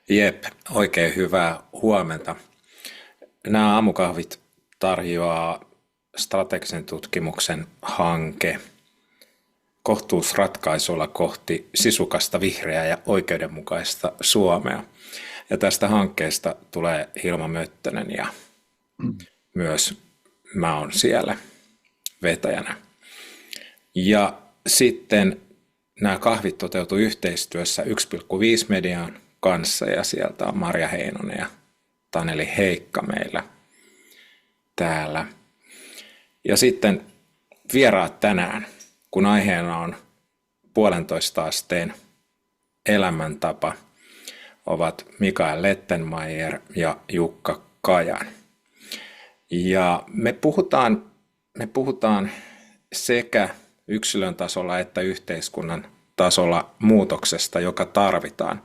Jep, oikein hyvää huomenta. Nämä aamukahvit tarjoaa strategisen tutkimuksen hanke kohtuusratkaisulla kohti sisukasta, vihreää ja oikeudenmukaista Suomea. Ja tästä hankkeesta tulee Hilma Möttönen ja myös mä oon siellä vetäjänä. Ja sitten nämä kahvit toteutuu yhteistyössä 1,5 median kanssa ja sieltä on Marja Heinonen ja Taneli Heikka meillä täällä. Ja sitten vieraat tänään, kun aiheena on 1,5 asteen elämäntapa, ovat Mikael Lettenmeier ja Jukka Kajan. Ja me puhutaan sekä yksilön tasolla että yhteiskunnan tasolla muutoksesta, joka tarvitaan,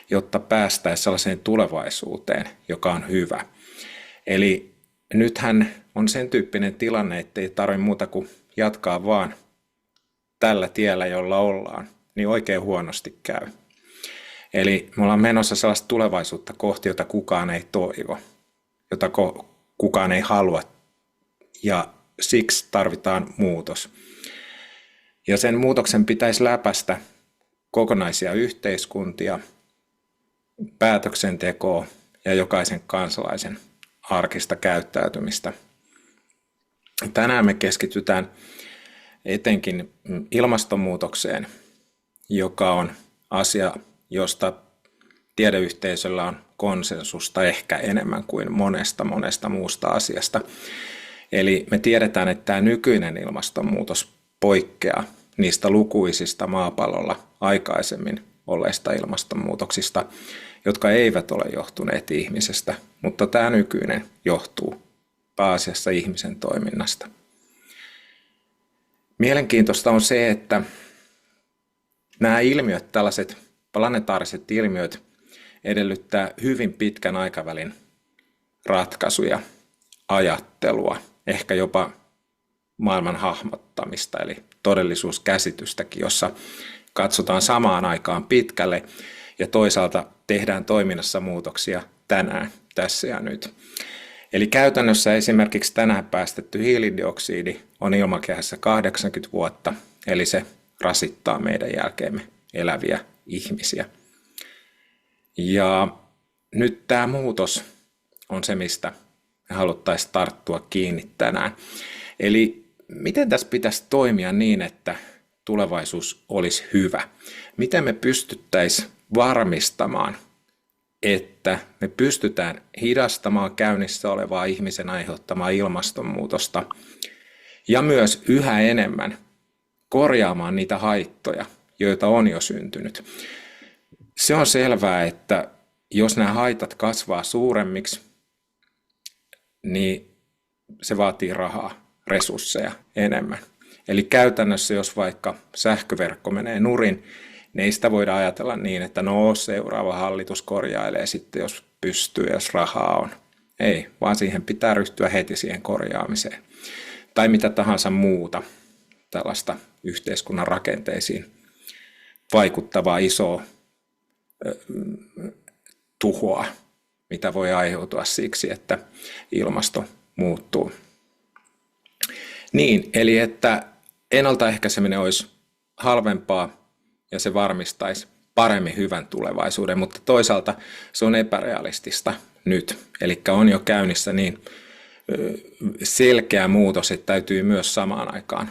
jotta päästäisiin sellaiseen tulevaisuuteen, joka on hyvä. Eli nythän on sen tyyppinen tilanne, että ei tarvitse muuta kuin jatkaa vaan tällä tiellä, jolla ollaan, niin oikein huonosti käy. Eli me ollaan menossa sellaista tulevaisuutta kohti, jota kukaan ei toivo, jota kukaan ei halua, ja siksi tarvitaan muutos. Ja sen muutoksen pitäisi läpäistä kokonaisia yhteiskuntia, päätöksentekoa ja jokaisen kansalaisen arkista käyttäytymistä. Tänään me keskitytään etenkin ilmastonmuutokseen, joka on asia, josta tiedeyhteisöllä on konsensusta ehkä enemmän kuin monesta muusta asiasta. Eli me tiedetään, että tämä nykyinen ilmastonmuutos poikkeaa niistä lukuisista maapallolla aikaisemmin olleista ilmastonmuutoksista, jotka eivät ole johtuneet ihmisestä, mutta tämä nykyinen johtuu pääasiassa ihmisen toiminnasta. Mielenkiintoista on se, että nämä ilmiöt, tällaiset planetaariset ilmiöt, edellyttää hyvin pitkän aikavälin ratkaisuja, ajattelua, ehkä jopa maailman hahmottamista, eli todellisuuskäsitystäkin, jossa katsotaan samaan aikaan pitkälle ja toisaalta tehdään toiminnassa muutoksia tänään, tässä ja nyt. Eli käytännössä esimerkiksi tänään päästetty hiilidioksidi on ilmakehässä 80 vuotta, eli se rasittaa meidän jälkeemme eläviä ihmisiä. Ja nyt tämä muutos on se, mistä me haluttaisiin tarttua kiinni tänään. Eli miten tässä pitäisi toimia niin, että tulevaisuus olisi hyvä? Miten me pystyttäisiin varmistamaan, että me pystytään hidastamaan käynnissä olevaa ihmisen aiheuttamaa ilmastonmuutosta ja myös yhä enemmän korjaamaan niitä haittoja, joita on jo syntynyt. Se on selvää, että jos nämä haitat kasvaa suuremmiksi, niin se vaatii rahaa, resursseja enemmän. Eli käytännössä, jos vaikka sähköverkko menee nurin, niin ei sitä voida ajatella niin, että seuraava hallitus korjailee sitten, jos pystyy, jos rahaa on. Ei, vaan siihen pitää ryhtyä heti siihen korjaamiseen. Tai mitä tahansa muuta tällaista yhteiskunnan rakenteisiin vaikuttavaa isoa tuhoa, mitä voi aiheutua siksi, että ilmasto muuttuu. Niin, eli että ennaltaehkäiseminen olisi halvempaa ja se varmistaisi paremmin hyvän tulevaisuuden, mutta toisaalta se on epärealistista nyt. Eli on jo käynnissä niin selkeä muutos, että täytyy myös samaan aikaan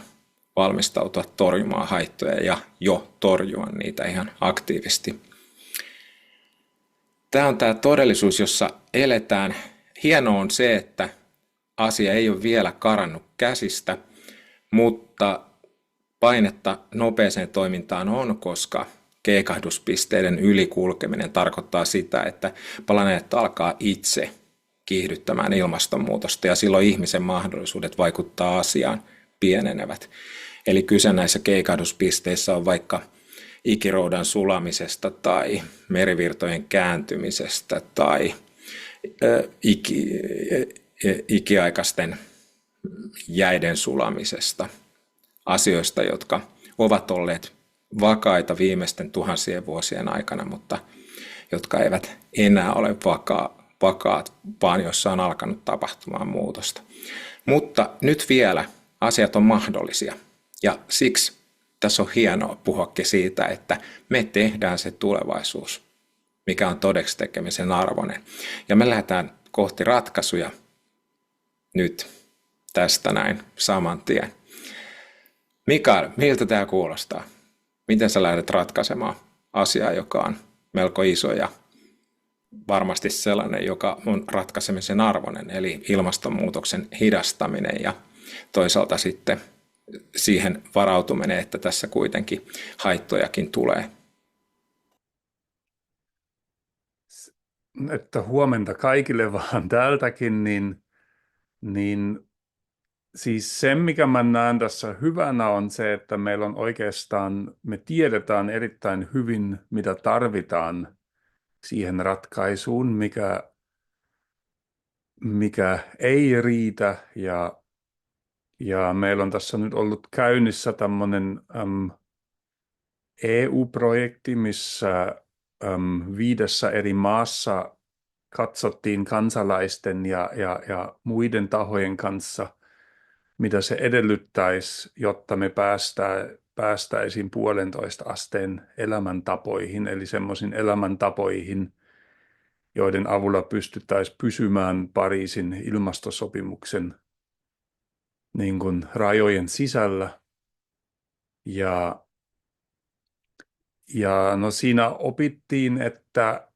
valmistautua torjumaan haittoja ja jo torjua niitä ihan aktiivisesti. Tämä on tämä todellisuus, jossa eletään. Hienoa on se, että asia ei ole vielä karannut käsistä, mutta painetta nopeeseen toimintaan on, koska keikahduspisteiden ylikulkeminen tarkoittaa sitä, että planeetta alkaa itse kiihdyttämään ilmastonmuutosta ja silloin ihmisen mahdollisuudet vaikuttaa asiaan pienenevät. Eli kyse näissä keikahduspisteissä on vaikka ikiroudan sulamisesta tai merivirtojen kääntymisestä tai ikiaikaisten jäiden sulamisesta, asioista, jotka ovat olleet vakaita viimeisten tuhansien vuosien aikana, mutta jotka eivät enää ole vakaat, vaan jossa on alkanut tapahtumaan muutosta. Mutta nyt vielä asiat on mahdollisia ja siksi tässä on hienoa puhuakin siitä, että me tehdään se tulevaisuus, mikä on todeksi tekemisen arvoinen. Ja me lähdetään kohti ratkaisuja nyt tästä näin saman tien. Mikael, miltä tämä kuulostaa? Miten sä lähdet ratkaisemaan asiaa, joka on melko iso ja varmasti sellainen, joka on ratkaisemisen arvoinen, eli ilmastonmuutoksen hidastaminen ja toisaalta sitten siihen varautuminen, että tässä kuitenkin haittojakin tulee. Että huomenta kaikille vaan täältäkin, niin siis se, mikä mä näen tässä hyvänä, on se, että meillä on oikeastaan, me tiedetään erittäin hyvin, mitä tarvitaan siihen ratkaisuun, mikä ei riitä. Ja meillä on tässä nyt ollut käynnissä tämmöinen EU-projekti, missä 5 eri maassa katsottiin kansalaisten ja muiden tahojen kanssa, mitä se edellyttäisi, jotta me päästäisiin 1,5 asteen elämäntapoihin, eli semmoisiin elämäntapoihin, joiden avulla pystyttäisiin pysymään Pariisin ilmastosopimuksen niin kuin rajojen sisällä. Ja no siinä opittiin, että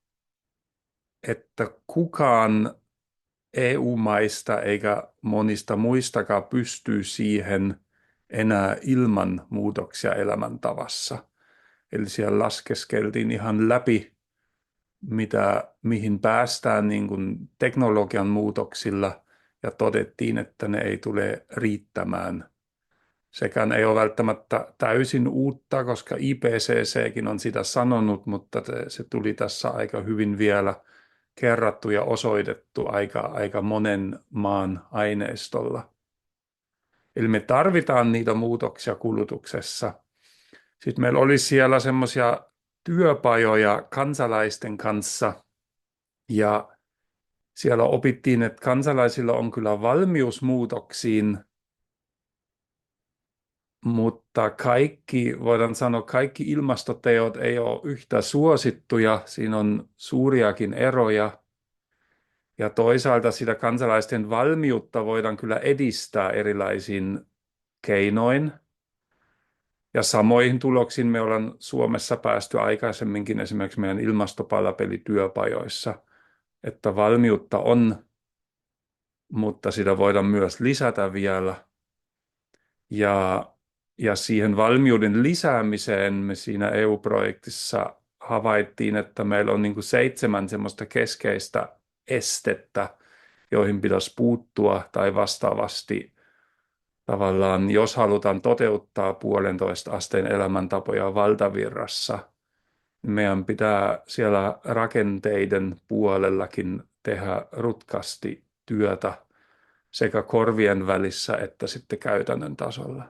kukaan EU-maista eikä monista muistakaan pystyy siihen enää ilman muutoksia elämäntavassa. Eli siellä laskeskeltiin ihan läpi, mihin päästään niin kuin teknologian muutoksilla ja todettiin, että ne ei tule riittämään. Sekään ei ole välttämättä täysin uutta, koska IPCCkin on sitä sanonut, mutta se tuli tässä aika hyvin vielä kerrattu ja osoitettu aika monen maan aineistolla. Eli me tarvitaan niitä muutoksia kulutuksessa. Sitten meillä oli siellä semmoisia työpajoja kansalaisten kanssa ja siellä opittiin, että kansalaisilla on kyllä valmius muutoksiin, mutta voidaan sanoa, kaikki ilmastoteot ei ole yhtä suosittuja. Siinä on suuriakin eroja. Ja toisaalta sitä kansalaisten valmiutta voidaan kyllä edistää erilaisin keinoin. Ja samoihin tuloksiin me ollaan Suomessa päästy aikaisemminkin esimerkiksi meidän ilmastopalapelityöpajoissa, että valmiutta on, mutta sitä voidaan myös lisätä vielä. Ja siihen valmiuden lisäämiseen me siinä EU-projektissa havaittiin, että meillä on niin kuin 7 semmoista keskeistä estettä, joihin pitäisi puuttua tai vastaavasti tavallaan, jos halutaan toteuttaa 1,5 asteen elämäntapoja valtavirrassa, niin meidän pitää siellä rakenteiden puolellakin tehdä rutkasti työtä sekä korvien välissä että sitten käytännön tasolla.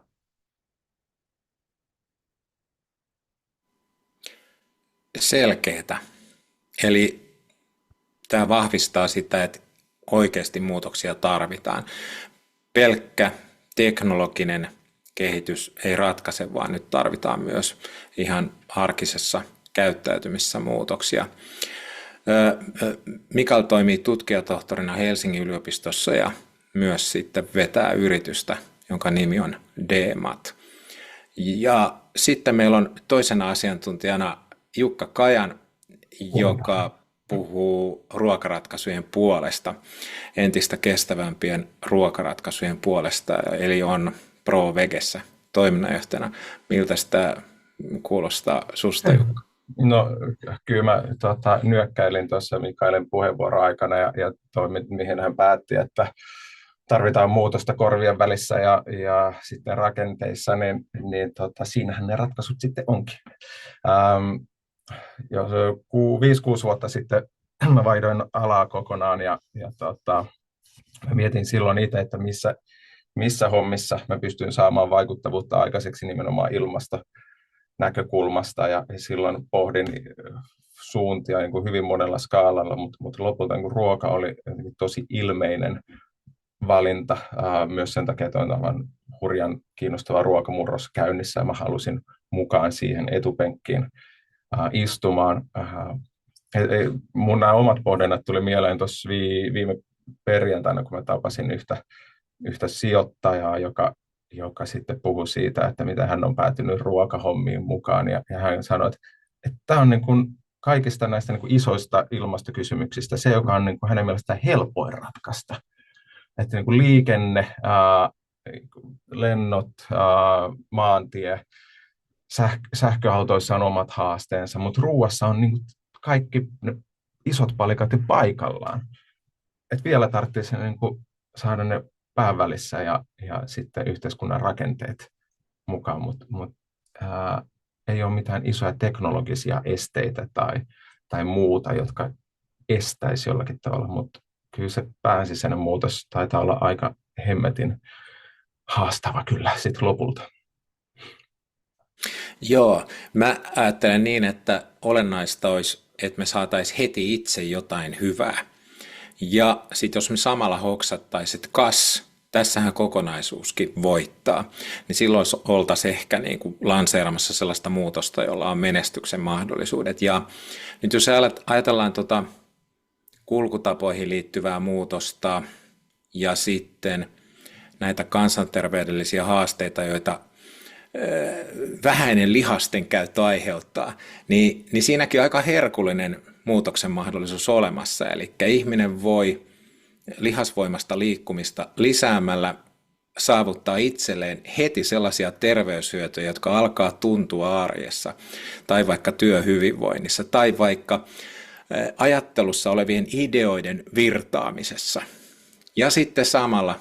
Selkeätä. Eli tämä vahvistaa sitä, että oikeasti muutoksia tarvitaan. Pelkkä teknologinen kehitys ei ratkaise, vaan nyt tarvitaan myös ihan arkisessa käyttäytymisessä muutoksia. Mikael toimii tutkijatohtorina Helsingin yliopistossa ja myös sitten vetää yritystä, jonka nimi on DMAT. Ja sitten meillä on toisena asiantuntijana Jukka Kajan, joka puhuu ruokaratkaisujen puolesta, entistä kestävämpien ruokaratkaisujen puolesta, eli on Pro Vegessä toiminnanjohtajana. Miltä tämä kuulostaa susta, Jukka? No kyllä mä nyökkäilin tuossa Mikaelin puheenvuoron aikana ja toimin, mihin hän päätti, että tarvitaan muutosta korvien välissä ja sitten rakenteissa, niin siinähän ne ratkaisut sitten onkin. Jo 5-6 vuotta sitten mä vaihdoin alaa kokonaan ja mietin silloin itse, että missä hommissa mä pystyn saamaan vaikuttavuutta aikaiseksi nimenomaan näkökulmasta ja silloin pohdin suuntia niin kuin hyvin monella skaalalla, mutta lopulta niin kuin ruoka oli tosi ilmeinen valinta myös sen takia, että on aivan hurjan kiinnostava ruokamurros käynnissä ja mä halusin mukaan siihen etupenkkiin istumaan. Mun nämä omat pohdinnat tuli mieleen tuossa viime perjantaina, kun mä tapasin yhtä sijoittajaa, joka sitten puhui siitä, että miten hän on päätynyt ruokahommiin mukaan. Ja hän sanoi, että tämä on niin kuin kaikista näistä niin kuin isoista ilmastokysymyksistä se, joka on niin kuin hänen mielestään helpoin ratkaista. Että niin kuin liikenne, lennot, maantie, sähköautoissa on omat haasteensa, mutta ruuassa on niin kuin kaikki ne isot palikat jo paikallaan. Et vielä tarvitsisi niin kuin saada ne pään välissä ja sitten yhteiskunnan rakenteet mukaan, mutta ei ole mitään isoja teknologisia esteitä tai muuta, jotka estäisi jollakin tavalla, mutta kyllä se pääsisäinen muutos taitaa olla aika hemmetin haastava kyllä sitten lopulta. Joo, mä ajattelen niin, että olennaista olisi, että me saataisiin heti itse jotain hyvää. Ja sitten jos me samalla hoksattaisiin, että tässähän kokonaisuuskin voittaa, niin silloin oltaisiin ehkä niin kuin lanseeramassa sellaista muutosta, jolla on menestyksen mahdollisuudet. Ja nyt jos ajatellaan kulkutapoihin liittyvää muutosta ja sitten näitä kansanterveydellisiä haasteita, joita vähäinen lihasten käyttö aiheuttaa, niin siinäkin on aika herkullinen muutoksen mahdollisuus olemassa. Eli ihminen voi lihasvoimasta liikkumista lisäämällä saavuttaa itselleen heti sellaisia terveyshyötyjä, jotka alkaa tuntua arjessa, tai vaikka työhyvinvoinnissa, tai vaikka ajattelussa olevien ideoiden virtaamisessa. Ja sitten samalla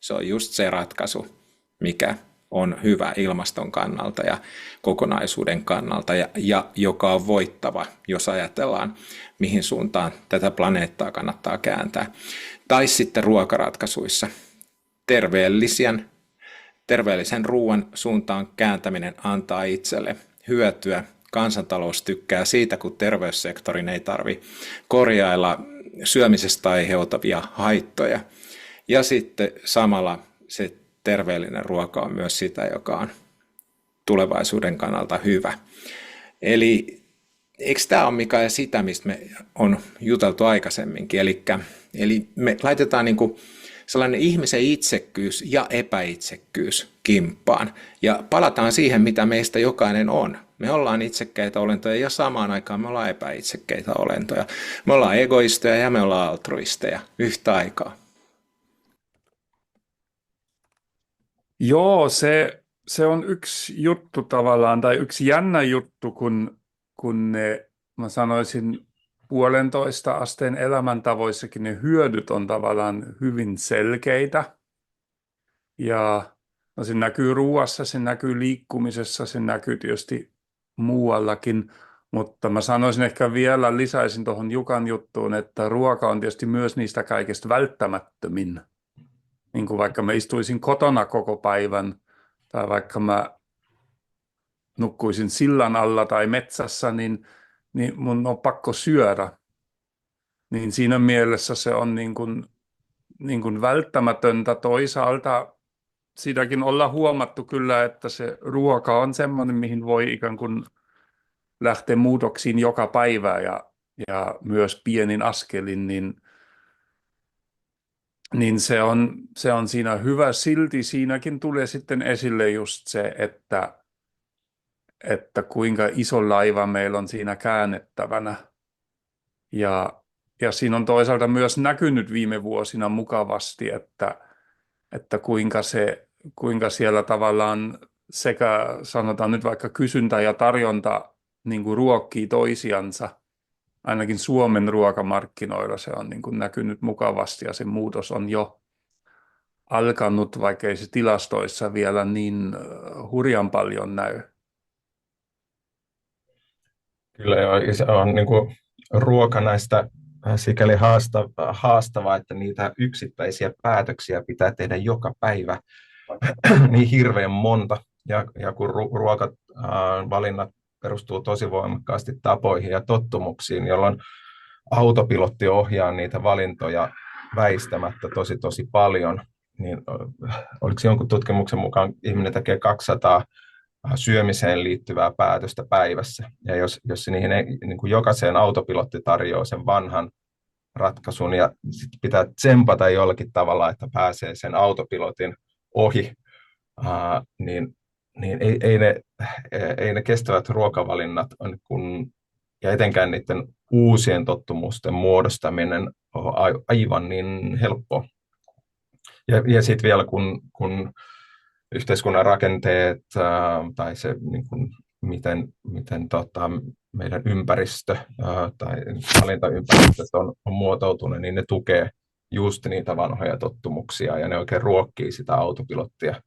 se on just se ratkaisu, mikä on hyvä ilmaston kannalta ja kokonaisuuden kannalta ja joka on voittava, jos ajatellaan, mihin suuntaan tätä planeettaa kannattaa kääntää. Tai sitten ruokaratkaisuissa. Terveellisen ruoan suuntaan kääntäminen antaa itselle hyötyä. Kansantalous tykkää siitä, kun terveyssektorin ei tarvitse korjailla syömisestä aiheutuvia haittoja. Ja sitten samalla se terveellinen ruoka on myös sitä, joka on tulevaisuuden kannalta hyvä. Eli eikö tämä ole Mika sitä, mistä me on juteltu aikaisemminkin? Eli me laitetaan niin kuin sellainen ihmisen itsekkyys ja epäitsekkyys kimppaan ja palataan siihen, mitä meistä jokainen on. Me ollaan itsekkäitä olentoja ja samaan aikaan me ollaan epäitsekkäitä olentoja. Me ollaan egoisteja ja me ollaan altruisteja yhtä aikaa. Joo, se on yksi juttu tavallaan, tai yksi jännä juttu, kun ne, mä sanoisin, 1,5 asteen elämäntavoissakin ne hyödyt on tavallaan hyvin selkeitä. Ja no, se näkyy ruuassa, se näkyy liikkumisessa, se näkyy tietysti muuallakin. Mutta mä sanoisin ehkä vielä, lisäisin tuohon Jukan juttuun, että ruoka on tietysti myös niistä kaikista välttämättömin. Niin kuin vaikka mä istuisin kotona koko päivän, tai vaikka mä nukkuisin sillan alla tai metsässä, niin mun on pakko syödä. Niin siinä mielessä se on niin kuin välttämätöntä. Toisaalta siitäkin ollaan huomattu kyllä, että se ruoka on semmoinen, mihin voi ikään kuin lähteä muutoksiin joka päivä ja myös pienin askelin, niin se on siinä hyvä. Silti siinäkin tulee sitten esille just se, että kuinka iso laiva meillä on siinä käännettävänä. Ja siinä on toisaalta myös näkynyt viime vuosina mukavasti, että kuinka siellä tavallaan sekä sanotaan nyt vaikka kysyntä ja tarjonta niin kuin ruokkii toisiansa. Ainakin Suomen ruokamarkkinoilla se on niin kuin näkynyt mukavasti ja se muutos on jo alkanut, vaikka ei se tilastoissa vielä niin hurjan paljon näy. Kyllä joo, se on niin kuin ruoka näistä sikäli haastava, että niitä yksittäisiä päätöksiä pitää tehdä joka päivä niin hirveän monta, ja kun ruokavalinnat perustuu tosi voimakkaasti tapoihin ja tottumuksiin, jolloin autopilotti ohjaa niitä valintoja väistämättä tosi paljon, niin oliko jonkun tutkimuksen mukaan ihminen tekee 200 syömiseen liittyvää päätöstä päivässä. Ja jos niihin niin kuin jokaiseen autopilotti tarjoaa sen vanhan ratkaisun ja sit pitää tsempata jollakin tavalla, että pääsee sen autopilotin ohi, niin ei ne kestävät ruokavalinnat on ja etenkään niiden uusien tottumusten muodostaminen on aivan niin helppoa. Ja sitten vielä kun yhteiskunnan rakenteet tai se niin kuin, miten meidän ympäristö tai valintaympäristöt on muotoutunut, niin ne tukee just niitä vanhoja tottumuksia ja ne oikein ruokkii sitä autopilottia.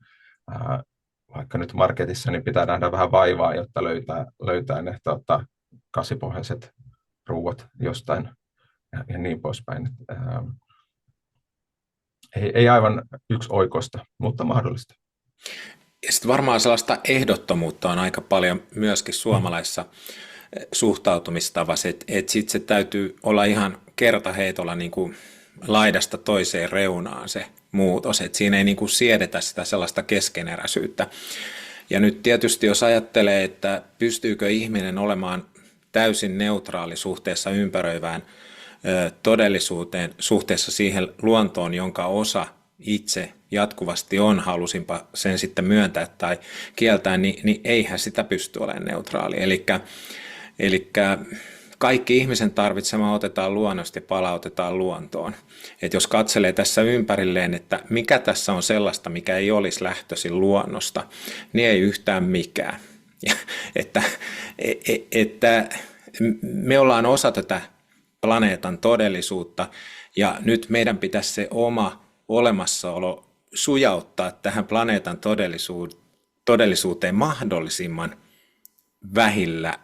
Vaikka nyt marketissa niin pitää nähdä vähän vaivaa, jotta löytää ne kasvipohjaiset ruuat jostain ja niin poispäin. Ei aivan yksioikoista, mutta mahdollista. Ja sitten varmaan sellaista ehdottomuutta on aika paljon myöskin suomalaisessa suhtautumistavassa, että sitten se täytyy olla ihan kertaheitolla niin kuin laidasta toiseen reunaan se muutos, että siinä ei niin kuin siedetä sitä sellaista keskeneräisyyttä. Ja nyt tietysti jos ajattelee, että pystyykö ihminen olemaan täysin neutraali suhteessa ympäröivään todellisuuteen, suhteessa siihen luontoon, jonka osa itse jatkuvasti on, halusinpa sen sitten myöntää tai kieltää, niin eihän sitä pysty olemaan neutraali. Eli kaikki ihmisen tarvitsema otetaan luonnosta ja palautetaan luontoon. Et jos katselee tässä ympärilleen, että mikä tässä on sellaista, mikä ei olisi lähtöisin luonnosta, niin ei yhtään mikään. Että me ollaan osa tätä planeetan todellisuutta ja nyt meidän pitäisi se oma olemassaolo sujauttaa tähän planeetan todellisuuteen mahdollisimman vähillä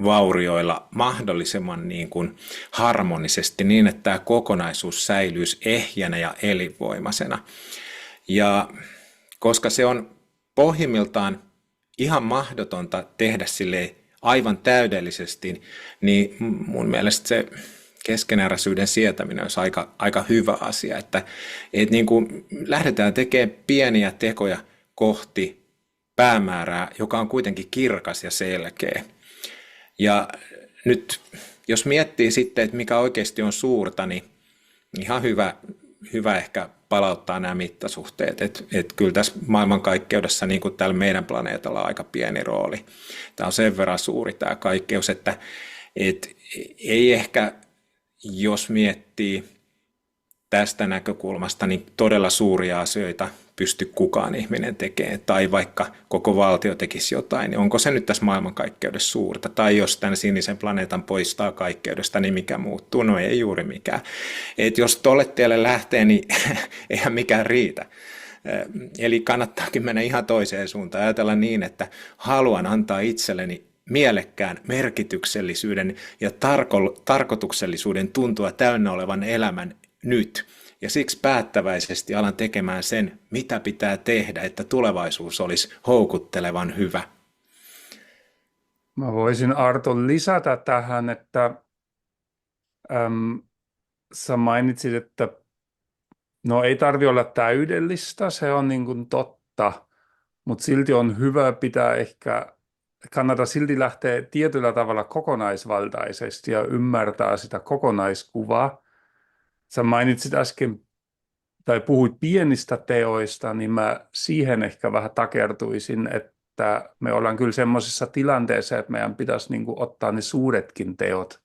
vaurioilla, mahdollisimman niin kuin harmonisesti niin, että tämä kokonaisuus säilyisi ehjänä ja elinvoimaisena. Ja koska se on pohjimmiltaan ihan mahdotonta tehdä silleen aivan täydellisesti, niin mun mielestä se keskeneräisyyden sietäminen olisi aika hyvä asia, että niin kuin lähdetään tekemään pieniä tekoja kohti päämäärää, joka on kuitenkin kirkas ja selkeä. Ja nyt jos miettii sitten, että mikä oikeasti on suurta, niin ihan hyvä ehkä palauttaa nämä mittasuhteet. Että kyllä tässä maailmankaikkeudessa, niin kuin täällä meidän planeetalla, on aika pieni rooli. Tämä on sen verran suuri tämä kaikkeus, että ei ehkä, jos miettii tästä näkökulmasta, niin todella suuria asioita pysty kukaan ihminen tekemään, tai vaikka koko valtio tekisi jotain, niin onko se nyt tässä maailmankaikkeudessa suurta? Tai jos tämän sinisen planeetan poistaa kaikkeudesta, niin mikä muuttuu? No ei juuri mikään. Et jos tolle tielle lähtee, niin eihän mikään riitä. Eli kannattaakin mennä ihan toiseen suuntaan. Ajatella niin, että haluan antaa itselleni mielekkään merkityksellisyyden ja tarkoituksellisuuden tuntua täynnä olevan elämän nyt. Ja siksi päättäväisesti alan tekemään sen, mitä pitää tehdä, että tulevaisuus olisi houkuttelevan hyvä. Mä voisin Arto lisätä tähän, että sä mainitsit, että no ei tarvitse olla täydellistä, se on niin kuin totta, mutta silti on hyvä kannattaa silti lähteä tietyllä tavalla kokonaisvaltaisesti ja ymmärtää sitä kokonaiskuvaa. Sä mainitsit äsken, tai puhuit pienistä teoista, niin mä siihen ehkä vähän takertuisin, että me ollaan kyllä semmoisessa tilanteessa, että meidän pitäisi niin kuin ottaa ne suuretkin teot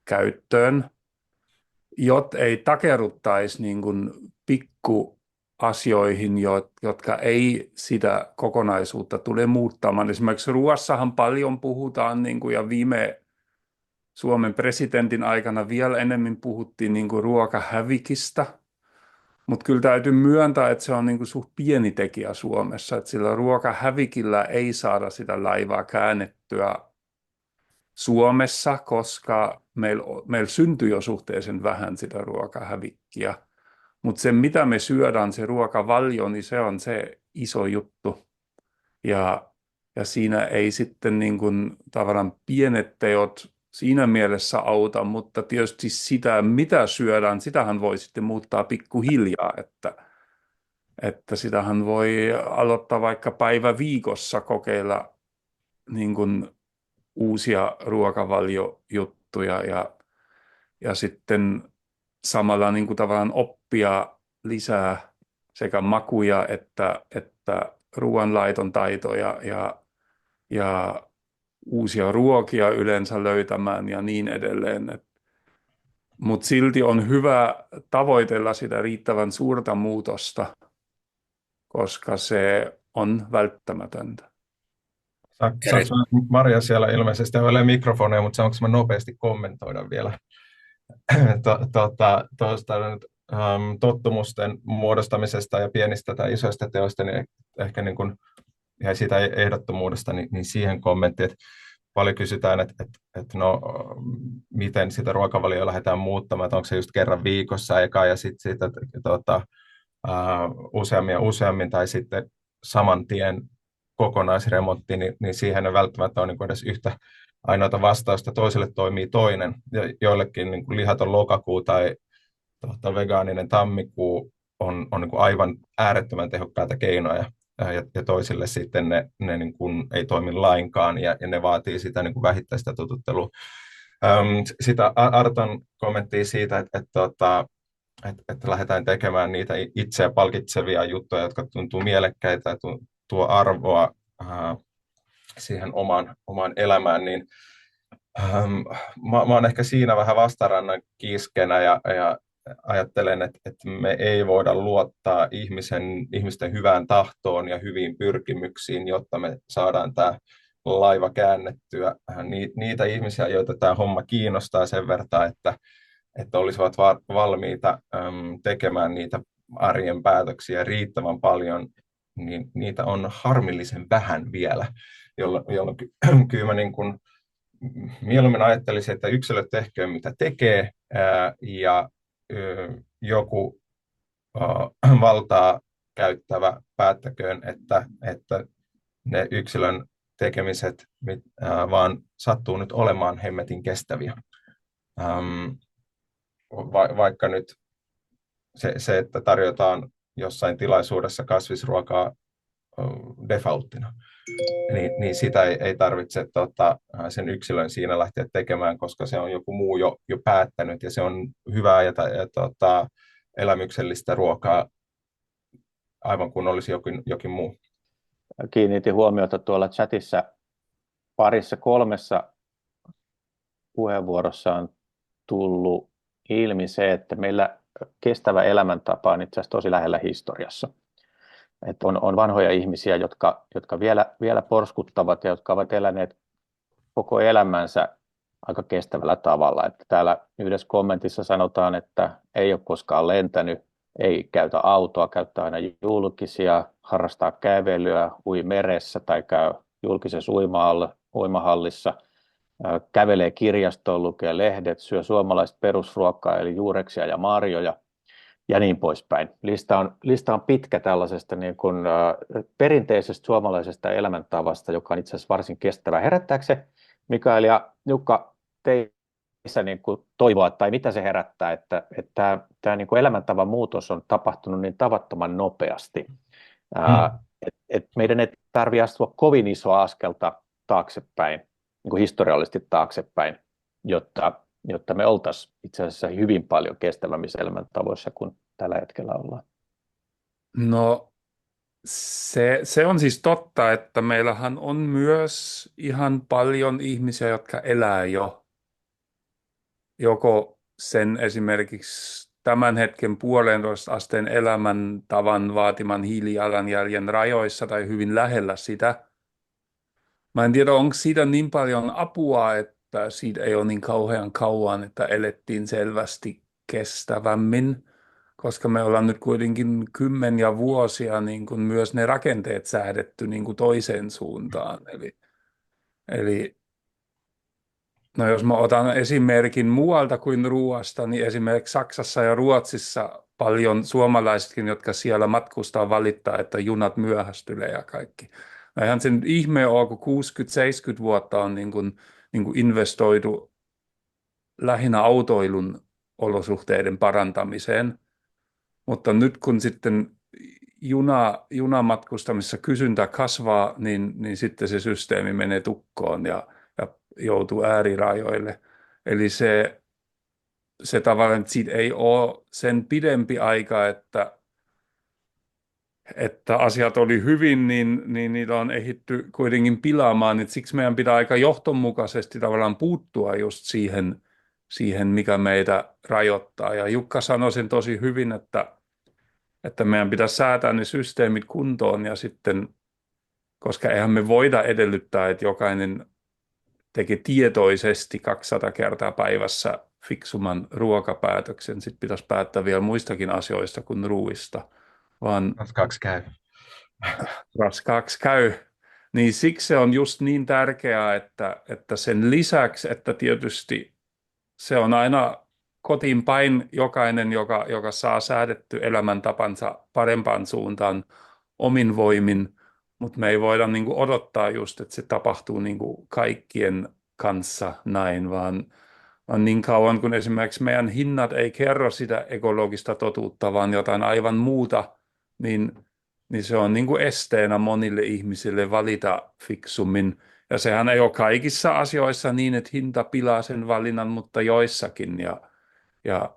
käyttöön, jotta ei takerruttaisi niin kuin pikkuasioihin, jotka ei sitä kokonaisuutta tule muuttamaan. Esimerkiksi ruoassahan paljon puhutaan, niin kuin, ja viime Suomen presidentin aikana vielä enemmän puhuttiin niin kuin ruokahävikistä, mutta kyllä täytyy myöntää, että se on niin kuin suht pieni tekijä Suomessa, että sillä ruokahävikillä ei saada sitä laivaa käännettyä Suomessa, koska meillä syntyy jo suhteellisen vähän sitä ruokahävikkiä. Mutta se, mitä me syödään, se ruokavalio, niin se on se iso juttu. ja siinä ei sitten niin kuin tavallaan pienet teot siinä mielessä auta, mutta tietysti sitä, mitä syödään, sitähän voi sitten muuttaa pikkuhiljaa, että sitähän voi aloittaa vaikka päivä viikossa kokeilla niin kuin uusia ruokavaliojuttuja ja sitten samalla niin kuin tavallaan oppia lisää sekä makuja että ruoanlaiton taitoja ja uusia ruokia yleensä löytämään ja niin edelleen. Mutta silti on hyvä tavoitella sitä riittävän suurta muutosta, koska se on välttämätöntä. Saanko Maria siellä ilmeisesti ole mikrofonia, mutta saanko mä nopeasti kommentoida vielä tuosta nyt, tottumusten muodostamisesta ja pienistä tai isoista teoista, niin ehkä niin kuin, ja siitä ehdottomuudesta, niin siihen kommentti, että paljon kysytään, että no, miten sitä ruokavalioa lähdetään muuttamaan, että onko se just kerran viikossa eka ja sitten sitä useammin tai sitten saman tien kokonaisremontti, niin siihen ei välttämättä ole niin kuin edes yhtä ainoata vastausta. Toiselle toimii toinen. Ja joillekin niin kuin lihaton lokakuu tai vegaaninen tammikuu on niin kuin aivan äärettömän tehokkaita keinoja. Ja toisille sitten ne niin kuin ei toimi lainkaan ja ne vaatii sitä niin kuin vähittäistä totuttelua. Sitä Arton kommenttia siitä, että lähdetään tekemään niitä itseä palkitsevia juttuja, jotka tuntuu mielekkäitä ja tuo arvoa siihen omaan elämään, niin mä oon ehkä siinä vähän vastarannan kiiskenä ja ajattelen, että me ei voida luottaa ihmisten hyvään tahtoon ja hyviin pyrkimyksiin, jotta me saadaan tämä laiva käännettyä. Niitä ihmisiä, joita tämä homma kiinnostaa sen verran, että olisivat valmiita tekemään niitä arjen päätöksiä riittävän paljon, niin niitä on harmillisen vähän vielä, jolloin kyllä mä niin kuin mieluummin ajattelisin, että yksilöt tehköön mitä tekee ja joku valtaa käyttävä päättäköön, että ne yksilön tekemiset vaan sattuu nyt olemaan hemmetin kestäviä. Vaikka nyt se, että tarjotaan jossain tilaisuudessa kasvisruokaa defaulttina, niin sitä ei tarvitse sen yksilön siinä lähteä tekemään, koska se on joku muu jo päättänyt ja se on hyvää ja elämyksellistä ruokaa aivan kuin olisi jokin muu. Kiinnitin huomiota tuolla chatissa parissa kolmessa puheenvuorossa on tullut ilmi se, että meillä kestävä elämäntapa on itse asiassa tosi lähellä historiassa. Että on vanhoja ihmisiä, jotka vielä porskuttavat ja jotka ovat eläneet koko elämänsä aika kestävällä tavalla. Että täällä yhdessä kommentissa sanotaan, että ei ole koskaan lentänyt, ei käytä autoa, käyttää aina julkisia, harrastaa kävelyä, ui meressä tai käy julkisessa uimahallissa, kävelee kirjastoon, lukee lehdet, syö suomalaista perusruokaa eli juureksia ja marjoja ja niin poispäin. Lista on pitkä tällaisesta niin kuin, perinteisestä suomalaisesta elämäntavasta, joka on itse asiassa varsin kestävä. Herättääkö se, Mikael ja Jukka, teissä niin kuin toivoa, tai mitä se herättää, että tämä niin kuin elämäntavan muutos on tapahtunut niin tavattoman nopeasti? Et meidän ei tarvitse astua kovin isoa askelta taaksepäin, niin kuin historiallisesti taaksepäin, jotta me oltaisiin itse asiassa hyvin paljon kestävämmissä elämäntavoissa kuin tällä hetkellä ollaan. No se on siis totta, että meillähän on myös ihan paljon ihmisiä, jotka elää jo joko sen esimerkiksi tämän hetken 1,5 asteen elämäntavan vaatiman hiilijalanjäljen rajoissa tai hyvin lähellä sitä. Mä en tiedä, onko siitä niin paljon apua, että siitä ei ole niin kauhean kauan, että elettiin selvästi kestävämmin, koska me ollaan nyt kuitenkin kymmeniä vuosia niin kuin myös ne rakenteet säädetty niin kuin toiseen suuntaan. Eli no jos mä otan esimerkin muualta kuin ruoasta, niin esimerkiksi Saksassa ja Ruotsissa paljon suomalaisetkin, jotka siellä matkustaa, valittaa, että junat myöhästyvät ja kaikki. Eihän sen ihme ole, kun 60-70 vuotta on niin kuin investoitu lähinnä autoilun olosuhteiden parantamiseen, mutta nyt kun sitten junamatkustamisessa kysyntä kasvaa, niin sitten se systeemi menee tukkoon ja joutuu äärirajoille. Eli se tavallaan, että siitä ei ole sen pidempi aika, että asiat oli hyvin, niin niitä on ehditty kuitenkin pilaamaan. Et siksi meidän pitää aika johdonmukaisesti tavallaan puuttua just siihen, mikä meitä rajoittaa. Ja Jukka sanoi sen tosi hyvin, että meidän pitää säätää ne systeemit kuntoon ja sitten, koska eihän me voida edellyttää, että jokainen tekee tietoisesti 200 kertaa päivässä fiksuman ruokapäätöksen. Sitten pitäisi päättää vielä muistakin asioista kuin ruuista, vaan raskaaksi käy. Niin siksi se on just niin tärkeää, että sen lisäksi, että tietysti se on aina kotiin päin jokainen, joka saa säädetty elämäntapansa parempaan suuntaan omin voimin, mutta me ei voida niin kuin odottaa just, että se tapahtuu niin kuin kaikkien kanssa näin, vaan niin kauan kun esimerkiksi meidän hinnat ei kerro sitä ekologista totuutta, vaan jotain aivan muuta, niin se on niin kuin esteenä monille ihmisille valita fiksummin. Ja sehän ei ole kaikissa asioissa niin, että hinta pilaa sen valinnan, mutta joissakin. Ja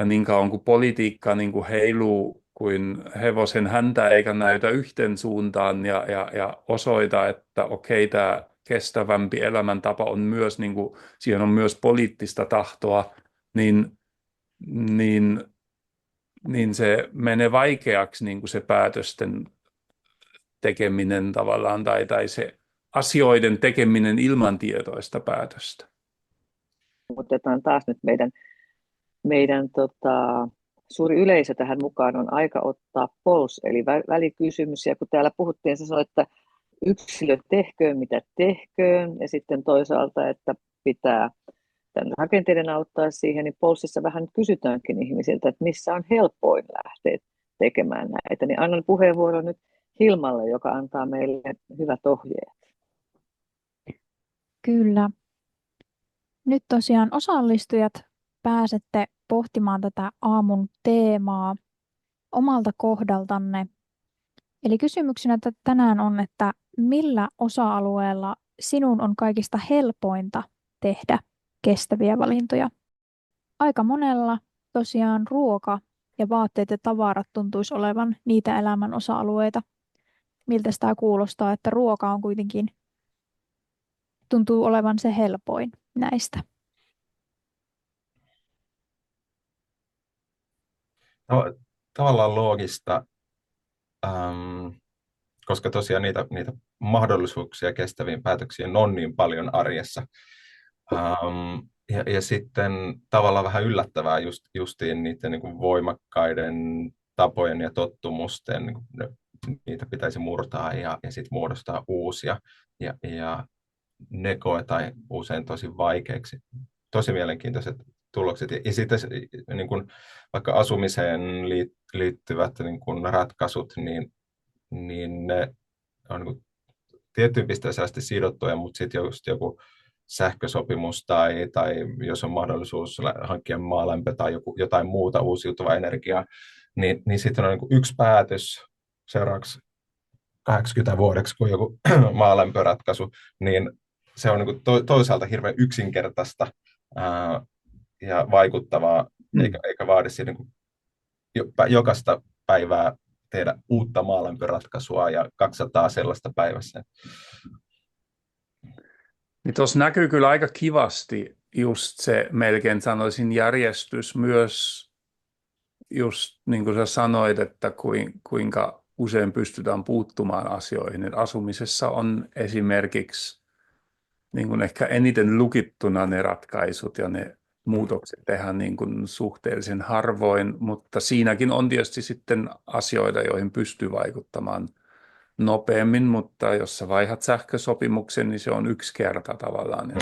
niin kauan kuin politiikka niin kuin heiluu kuin hevosen häntä eikä näytä yhteen suuntaan ja osoita, että okei, tämä kestävämpi elämäntapa on myös, niin kuin, siihen on myös poliittista tahtoa, niin se menee vaikeaksi niin kuin se päätösten tekeminen tavallaan tai se asioiden tekeminen ilman tietoista päätöstä. Otetaan taas nyt meidän suuri yleisö tähän mukaan, on aika ottaa POLS, eli välikysymys. Ja kun täällä puhuttiin, se sanoi, että yksilö tehköön mitä tehköön, ja sitten toisaalta, että pitää tämän rakenteiden auttaa siihen, niin POLSissa vähän nyt kysytäänkin ihmisiltä, että missä on helpoin lähteä tekemään näitä. Niin annan puheenvuoron nyt Hilmalle, joka antaa meille hyvät ohjeet. Kyllä. Nyt tosiaan osallistujat pääsette pohtimaan tätä aamun teemaa omalta kohdaltanne. Eli kysymyksenä tänään on, että millä osa-alueella sinun on kaikista helpointa tehdä kestäviä valintoja? Aika monella tosiaan ruoka ja vaatteet ja tavarat tuntuisi olevan niitä elämän osa-alueita. Miltä tämä kuulostaa, että ruoka on kuitenkin tuntuu olevan se helpoin näistä? Tavallaan loogista, koska tosiaan niitä mahdollisuuksia kestäviin päätöksiin on niin paljon arjessa. Ja sitten tavallaan vähän yllättävää justiin niiden niin kuin voimakkaiden tapojen ja tottumusten, niin kuin niitä pitäisi murtaa ja sitten muodostaa uusia. Ja ne koetaan usein tosi vaikeiksi. Tosi mielenkiintoiset tulokset. Ja sitten niin kuin vaikka asumiseen liittyvät niin kuin ratkaisut, niin ne on niin kuin tiettyyn pisteeseen asti sidottuja, mutta sitten just joku sähkösopimus tai jos on mahdollisuus hankkia maalämpö tai jotain muuta uusiutuvaa energiaa, niin sitten on niin kuin yksi päätös seuraavaksi 80 vuodeksi kuin joku maalämpöratkaisu, niin se on niin kuin toisaalta hirveän yksinkertaista ja vaikuttavaa, eikä vaadi siinä niin kuin jokaista päivää tehdä uutta maalämpöratkaisua ja 200 sellaista päivässä. Niin tuossa näkyy kyllä aika kivasti just se, melkein sanoisin, järjestys myös, just niin kuin sä sanoit, että kuinka usein pystytään puuttumaan asioihin. Et asumisessa on esimerkiksi niin kuin ehkä eniten lukittuna ne ratkaisut ja ne muutokset tehdään niin kuin suhteellisen harvoin, mutta siinäkin on tietysti sitten asioita, joihin pystyy vaikuttamaan nopeammin, mutta jos sä vaihdat sähkösopimuksen, niin se on yksi kerta tavallaan ja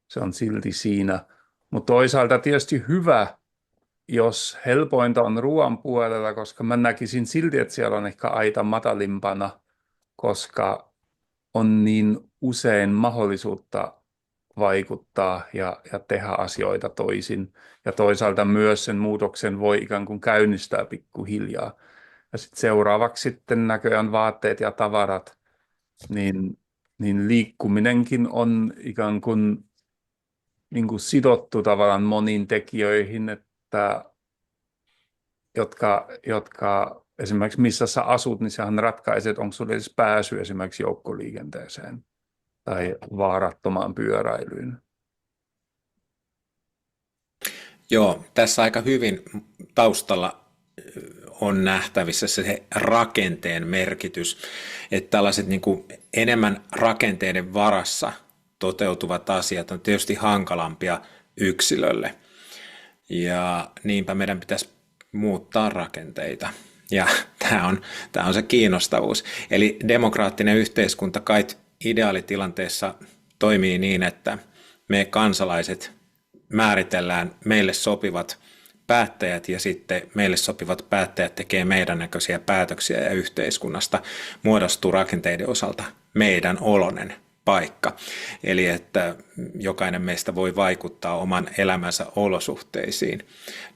se on silti siinä. Mutta toisaalta tietysti hyvä, jos helpointa on ruoan puolella, koska mä näkisin silti, että siellä on ehkä aita matalimpana, koska on niin usein mahdollisuutta vaikuttaa ja tehdä asioita toisin. Ja toisaalta myös sen muutoksen voi ikään kuin käynnistää pikkuhiljaa. Ja sitten seuraavaksi sitten näköjään vaatteet ja tavarat, niin liikkuminenkin on ikään kuin, niin kuin sidottu tavallaan moniin tekijöihin, että jotka esimerkiksi missä sä asut, niin sehän ratkaisee, että onko sulla edes pääsy esimerkiksi joukkoliikenteeseen tai vaarattomaan pyöräilyyn. Joo, tässä aika hyvin taustalla on nähtävissä se rakenteen merkitys, että tällaiset niin kuin enemmän rakenteiden varassa toteutuvat asiat on tietysti hankalampia yksilölle. Ja niinpä meidän pitäisi muuttaa rakenteita. Ja tämä on se kiinnostavuus. Eli demokraattinen yhteiskunta kai ideaalitilanteessa toimii niin, että me kansalaiset määritellään meille sopivat päättäjät ja sitten meille sopivat päättäjät tekee meidän näköisiä päätöksiä ja yhteiskunnasta muodostuu rakenteiden osalta meidän oloinen paikka. Eli että jokainen meistä voi vaikuttaa oman elämänsä olosuhteisiin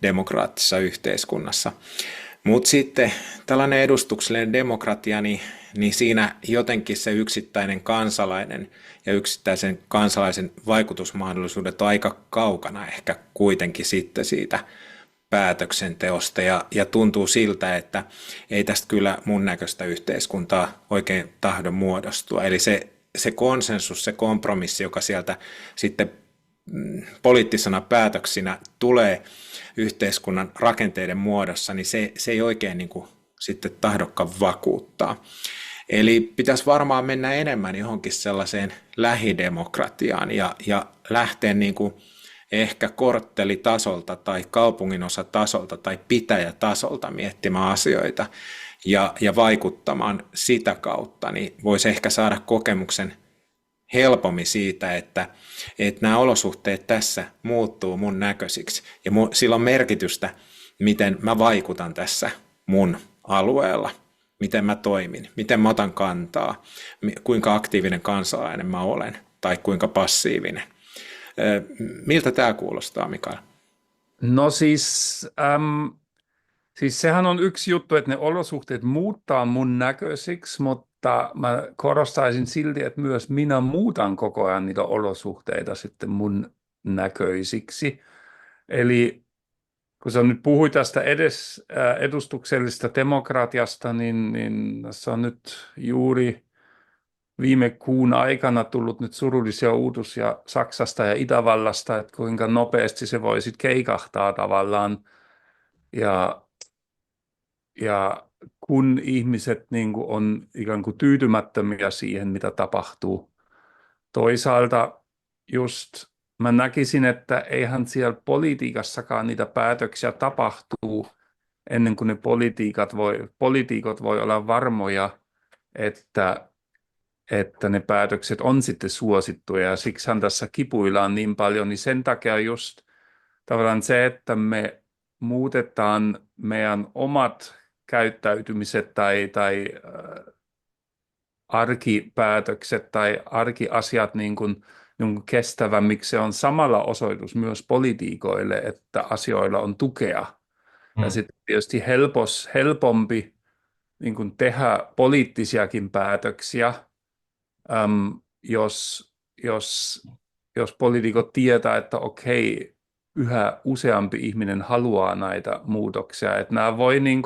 demokraattisessa yhteiskunnassa. Mutta sitten tällainen edustuksellinen demokratia, niin siinä jotenkin se yksittäinen kansalainen ja yksittäisen kansalaisen vaikutusmahdollisuudet on aika kaukana ehkä kuitenkin sitten siitä päätöksenteosta ja tuntuu siltä, että ei tästä kyllä mun näköistä yhteiskuntaa oikein tahdo muodostua. Eli se konsensus, se kompromissi, joka sieltä sitten poliittisena päätöksinä tulee yhteiskunnan rakenteiden muodossa, niin se ei oikein niin kuin sitten tahdokkaan vakuuttaa. Eli pitäisi varmaan mennä enemmän johonkin sellaiseen lähidemokratiaan ja lähteä niin kuin ehkä korttelitasolta tai kaupunginosatasolta tai pitäjätasolta miettimään asioita ja vaikuttamaan sitä kautta, niin voisi ehkä saada kokemuksen helpommin siitä, että nämä olosuhteet tässä muuttuu mun näköisiksi ja sillä on merkitystä, miten mä vaikutan tässä mun alueella, miten mä toimin, miten mä otan kantaa, kuinka aktiivinen kansalainen mä olen tai kuinka passiivinen. Miltä tämä kuulostaa, Mikael? No siis sehän on yksi juttu, että ne olosuhteet muuttaa mun näköisiksi, mutta mä korostaisin silti, että myös minä muutan koko ajan niitä olosuhteita sitten mun näköisiksi. Eli kun sä nyt puhuit tästä edustuksellisesta demokratiasta, niin se on nyt juuri viime kuun aikana tullut nyt surullisia uutisia Saksasta ja Itävallasta, että kuinka nopeasti se voi sitten keikahtaa tavallaan. Ja kun ihmiset niin kuin on ikään kuin tyytymättömiä siihen, mitä tapahtuu. Toisaalta just mä näkisin, että eihän siellä politiikassakaan niitä päätöksiä tapahtuu ennen kuin ne poliitikot voi olla varmoja, että ne päätökset on sitten suosittuja. Ja siksihän tässä kipuillaan niin paljon, niin sen takia just tavallaan se, että me muutetaan meidän omat käyttäytymiset tai arkipäätökset tai arkiasiat niin kuin kestävämmiksi, se on samalla osoitus myös politiikoille, että asioilla on tukea. Ja sitten tietysti helpompi niin kuin tehdä poliittisiakin päätöksiä, jos poliitikot tietää, että okei, yhä useampi ihminen haluaa näitä muutoksia. Että nämä voi niin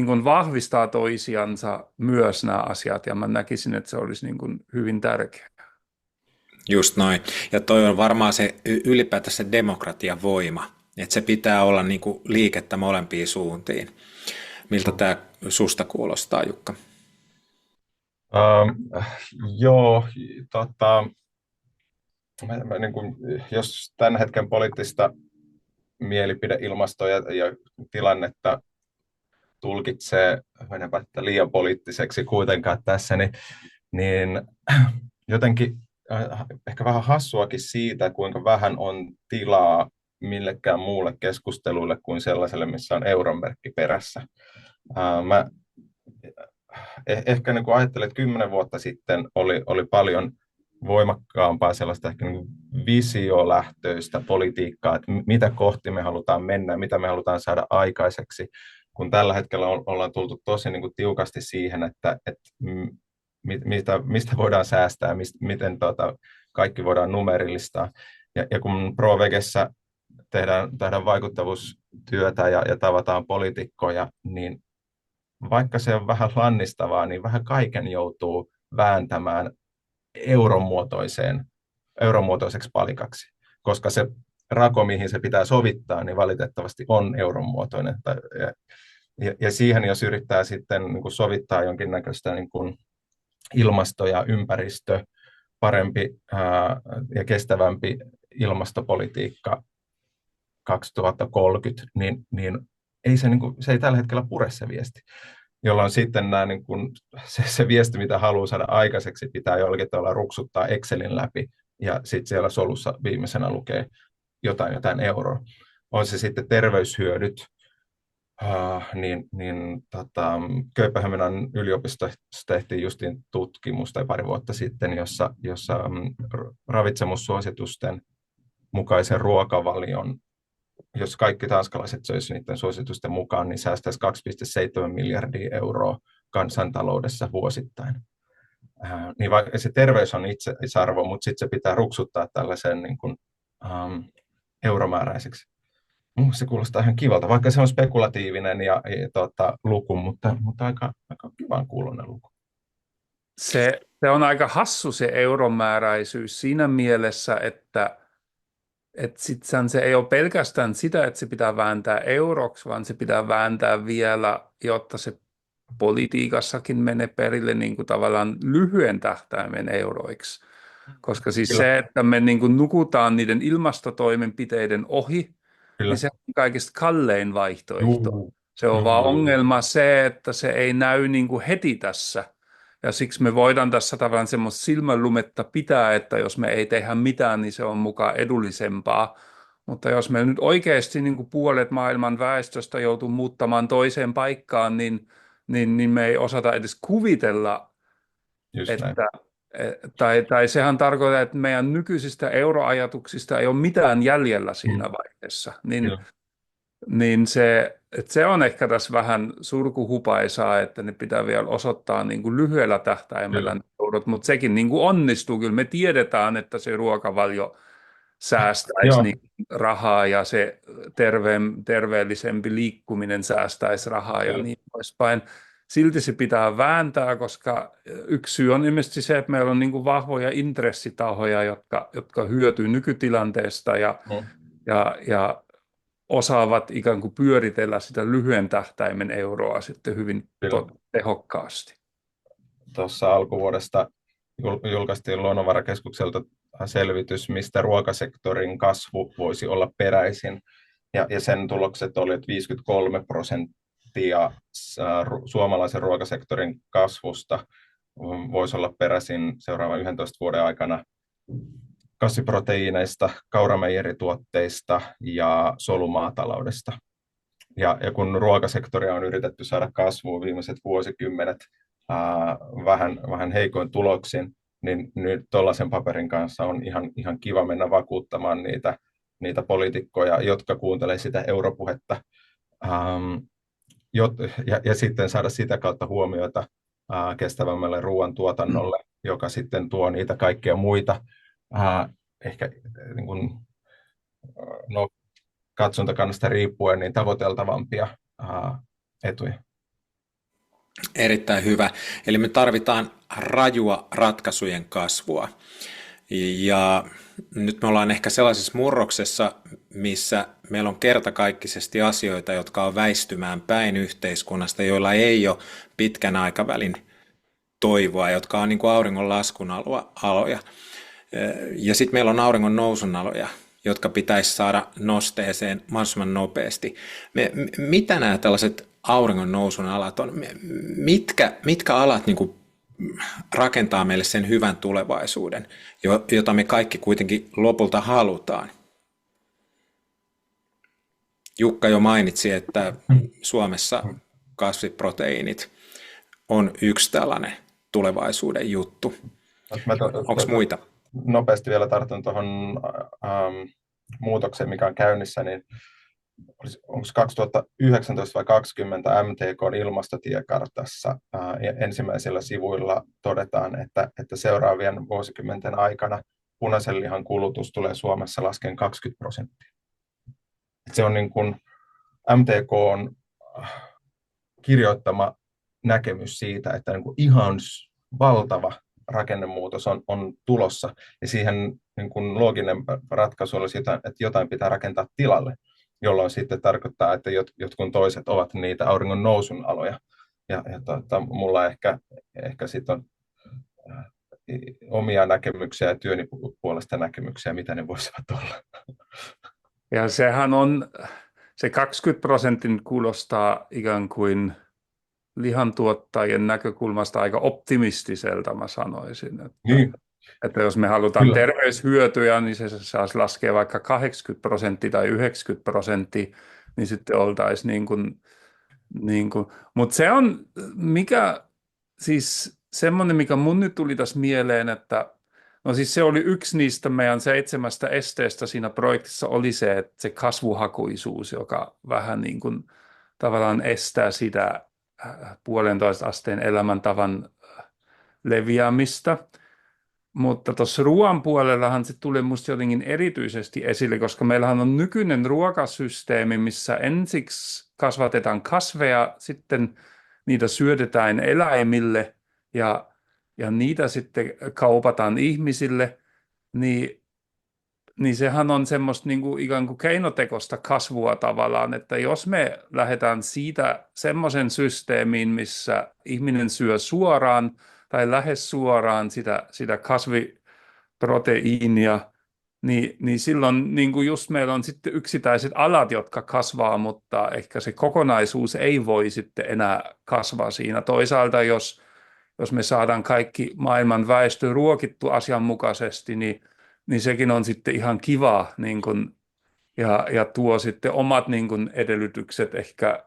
kuin vahvistaa toisiansa myös nämä asiat, ja mä näkisin, että se olisi niin kuin hyvin tärkeää. Just noin. Ja toi on varmaan se ylipäätään se demokratian voima, että se pitää olla niin kuin liikettä molempiin suuntiin. Miltä tämä susta kuulostaa, Jukka? Joo, niin kuin, jos tämän hetken poliittista mielipideilmastoa ja tilannetta tulkitsee menemättä liian poliittiseksi kuitenkaan tässä, niin jotenkin ehkä vähän hassuakin siitä, kuinka vähän on tilaa millekään muulle keskustelulle kuin sellaiselle, missä on euron merkki perässä. Mä ehkä niin kuin ajattelin, että 10 vuotta sitten oli paljon voimakkaampaa sellaista ehkä niin kuin visiolähtöistä politiikkaa, että mitä kohti me halutaan mennä, mitä me halutaan saada aikaiseksi, kun tällä hetkellä ollaan tultu tosi niin kuin tiukasti siihen, että mistä voidaan säästää, miten kaikki voidaan numerillistaa. Ja kun ProVegessä tehdään vaikuttavuustyötä ja tavataan poliitikkoja, niin vaikka se on vähän lannistavaa, niin vähän kaiken joutuu vääntämään euronmuotoiseksi palikaksi, koska se rako, mihin se pitää sovittaa, niin valitettavasti on euronmuotoinen. Ja siihen, jos yrittää sitten niin kuin sovittaa jonkinnäköistä niin kuin ilmasto ja ympäristö, parempi ja kestävämpi ilmastopolitiikka 2030, niin ei se ei tällä hetkellä pure se viesti, jolloin sitten se viesti, mitä haluaa saada aikaiseksi, pitää jollakin tavalla ruksuttaa Excelin läpi, ja sitten siellä solussa viimeisenä lukee jotain euroa. On se sitten terveyshyödyt, Kööpenhaminan yliopistossa tehtiin justiin tutkimus pari vuotta sitten, jossa ravitsemussuositusten mukaisen ruokavalion, jos kaikki tanskalaiset söisivät niiden suositusten mukaan, niin säästäisi 2,7 miljardia euroa kansantaloudessa vuosittain. Niin se terveys on itseisarvo, mutta sitten se pitää ruksuttaa tällaiseen niin kuin, euromääräiseksi. Se kuulostaa ihan kivalta, vaikka se on spekulatiivinen ja luku, mutta aika kivan kuuloinen luku. Se on aika hassu se euromääräisyys siinä mielessä, että se ei ole pelkästään sitä, että se pitää vääntää euroksi, vaan se pitää vääntää vielä, jotta se politiikassakin menee perille niin kuin tavallaan lyhyen tähtäimen euroiksi. Koska siis Kyllä. se, että me niin kuin nukutaan niiden ilmastotoimenpiteiden ohi, Kyllä. niin se on kaikista kallein vaihtoehto. Juu. Se on vaan ongelma se, että se ei näy niin kuin heti tässä. Ja siksi me voidaan tässä tavallaan semmoista silmänlumetta pitää, että jos me ei tehdä mitään, niin se on mukaan edullisempaa. Mutta jos me nyt oikeasti niin kuin puolet maailman väestöstä joutuu muuttamaan toiseen paikkaan, niin me ei osata edes kuvitella, Just näin. tai sehän tarkoittaa, että meidän nykyisistä euroajatuksista ei ole mitään jäljellä siinä vaiheessa. Niin se on ehkä tässä vähän surkuhupaisaa, että ne pitää vielä osoittaa niin kuin lyhyellä tähtäimellä ne eurot, mutta sekin niin kuin onnistuu. Kyllä me tiedetään, että se ruokavalio säästäisi niin rahaa ja se terveellisempi liikkuminen säästäisi rahaa ja niin poispäin. Silti se pitää vääntää, koska yksi syy on ilmeisesti se, että meillä on niin kuin vahvoja intressitahoja, jotka hyötyy nykytilanteesta ja osaavat ikään kuin pyöritellä sitä lyhyen tähtäimen euroa sitten hyvin tehokkaasti. Tuossa alkuvuodesta julkaistiin Luonnonvarakeskukselta selvitys, mistä ruokasektorin kasvu voisi olla peräisin. Ja sen tulokset oli, että 53% suomalaisen ruokasektorin kasvusta voisi olla peräisin seuraavan 11 vuoden aikana kasviproteiineista, kaurameijerituotteista ja solumaataloudesta. Ja kun ruokasektoria on yritetty saada kasvuun viimeiset vuosikymmenet vähän heikoin tuloksin, niin nyt tuollaisen paperin kanssa on ihan kiva mennä vakuuttamaan niitä poliitikkoja, jotka kuuntelevat sitä europuhetta, ja sitten saada sitä kautta huomiota kestävämmälle ruoantuotannolle, joka sitten tuo niitä kaikkia muita ehkä niin kuin, katsontakannasta riippuen niin tavoiteltavampia etuja. Erittäin hyvä. Eli me tarvitaan rajua ratkaisujen kasvua. Ja nyt me ollaan ehkä sellaisessa murroksessa, missä meillä on kertakaikkisesti asioita, jotka on väistymään päin yhteiskunnasta, joilla ei ole pitkän aikavälin toivoa, jotka on niin kuin auringon laskun aloja. Ja sitten meillä on auringon nousun aloja, jotka pitäisi saada nosteeseen mahdollisimman nopeasti. Mitä nämä tällaiset auringon nousun alat on? Mitkä alat niin kuin rakentaa meille sen hyvän tulevaisuuden, jota me kaikki kuitenkin lopulta halutaan? Jukka jo mainitsi, että Suomessa kasviproteiinit on yksi tällainen tulevaisuuden juttu. Onko muita? Nopeasti vielä tartun tuohon muutokseen, mikä on käynnissä, niin onko 2019 vai 2020 MTK:n ilmastotiekartassa ensimmäisillä sivuilla todetaan, että seuraavien vuosikymmenten aikana punaisen lihan kulutus tulee Suomessa laskeen 20%. Se on niin kuin MTK:n kirjoittama näkemys siitä, että niin kuin ihan valtava rakennemuutos on tulossa, ja siihen niin kuin looginen ratkaisu olisi, että jotain pitää rakentaa tilalle, jolloin sitten tarkoittaa, että jotkut toiset ovat niitä auringon nousun aloja. Ja mulla ehkä sitten on omia näkemyksiä ja työni puolesta näkemyksiä, mitä ne voisivat olla. Ja sehän on, se 20% kuulostaa ikään kuin lihantuottajien näkökulmasta aika optimistiselta, mä sanoisin. Että jos me halutaan terveyshyötyjä, niin se saisi laskea vaikka 80% tai 90%, niin sitten oltaisiin niin kuin. Mutta se on, siis semmoinen, mikä mun nyt tuli tässä mieleen, että no siis se oli yksi niistä meidän 7 esteestä siinä projektissa oli se, että se kasvuhakuisuus, joka vähän niin kuin tavallaan estää sitä 1,5 asteen elämäntavan leviämistä. Mutta tuossa ruoan puolellahan se tulee musta jotenkin erityisesti esille, koska meillähän on nykyinen ruokasysteemi, missä ensiksi kasvatetaan kasveja, sitten niitä syötetään eläimille ja niitä sitten kaupataan ihmisille, niin sehän on semmoista niin kuin ikään kuin keinotekoista kasvua tavallaan, että jos me lähdetään siitä semmoisen systeemiin, missä ihminen syö suoraan tai lähes suoraan sitä kasviproteiinia, niin silloin niin kuin just meillä on sitten yksittäiset alat, jotka kasvaa, mutta ehkä se kokonaisuus ei voi sitten enää kasvaa siinä. Toisaalta jos me saadaan kaikki maailman väestö ruokittu asianmukaisesti, niin sekin on sitten ihan kiva niin kuin, ja tuo sitten omat niin kuin edellytykset ehkä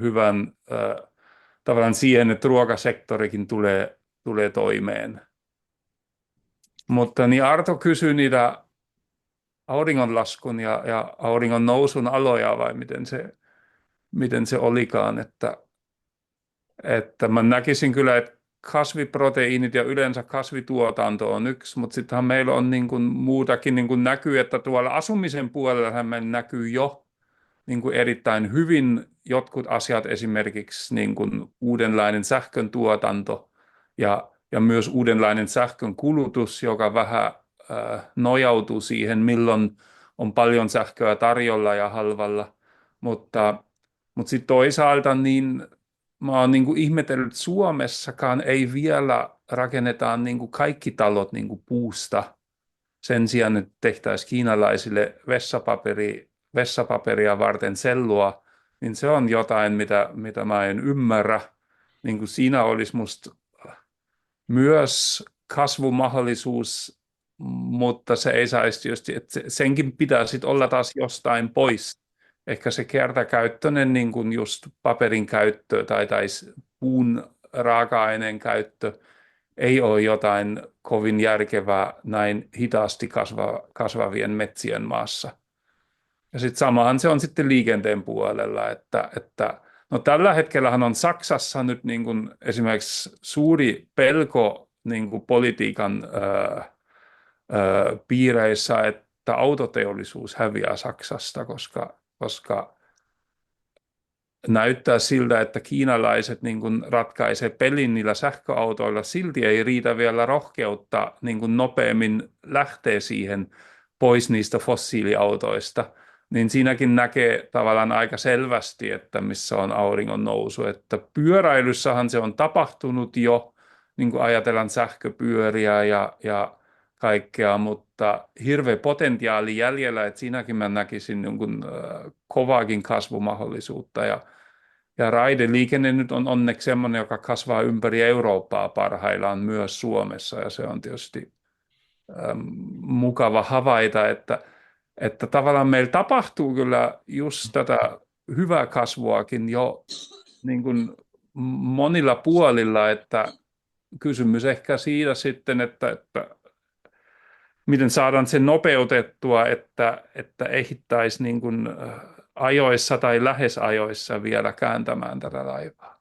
hyvän tavallaan siihen, että ruokasektorikin tulee toimeen. Mutta niin Arto kysyi niitä auringonlaskun ja auringon nousun aloja, vai miten se olikaan, että mä näkisin kyllä, että kasviproteiinit ja yleensä kasvituotanto on yksi, mutta sittenhän meillä on niin kuin muutakin niin kuin näkyy, että tuolla asumisen puolella meillä näkyy jo niin kuin erittäin hyvin jotkut asiat, esimerkiksi niin kuin uudenlainen sähkön tuotanto ja myös uudenlainen sähkön kulutus, joka vähän nojautuu siihen, milloin on paljon sähköä tarjolla ja halvalla, mutta sitten toisaalta niin mä oon niin kuin ihmetellyt, että Suomessakaan ei vielä rakennetaan niin kuin kaikki talot niin kuin puusta. Sen sijaan, että tehtäisiin kiinalaisille vessapaperia varten sellua, niin se on jotain, mitä mä en ymmärrä. Niin kuin siinä olisi musta myös kasvumahdollisuus, mutta se ei saisi tietysti, että senkin pitää sitten olla taas jostain pois. Ehkä se kertakäyttöinen niin kuin just paperin käyttö tai puun raaka-aineen käyttö ei ole jotain kovin järkevää näin hitaasti kasvavien metsien maassa. Ja sitten samahan se on sitten liikenteen puolella, että no tällä hetkellähän on Saksassa nyt niin kuin esimerkiksi suuri pelko niin kuin politiikan piireissä, että autoteollisuus häviää Saksasta, koska näyttää siltä, että kiinalaiset niin kuin ratkaisee pelin niillä sähköautoilla, silti ei riitä vielä rohkeutta niin kuin nopeammin lähteä siihen pois niistä fossiiliautoista, niin siinäkin näkee tavallaan aika selvästi, että missä on auringon nousu, että pyöräilyssähän se on tapahtunut jo, niin kuin ajatellaan sähköpyöriä ja kaikkea, mutta hirveä potentiaali jäljellä, että siinäkin mä näkisin jonkun kovaakin kasvumahdollisuutta. Ja raideliikenne nyt on onneksi semmoinen, joka kasvaa ympäri Eurooppaa parhaillaan myös Suomessa, ja se on tietysti mukava havaita, että tavallaan meillä tapahtuu kyllä just tätä hyvää kasvuakin jo niin kuin monilla puolilla, että kysymys ehkä siitä sitten, että miten saadaan sen nopeutettua, että ehdittäisi niin kuin ajoissa tai lähes ajoissa vielä kääntämään tätä laivaa.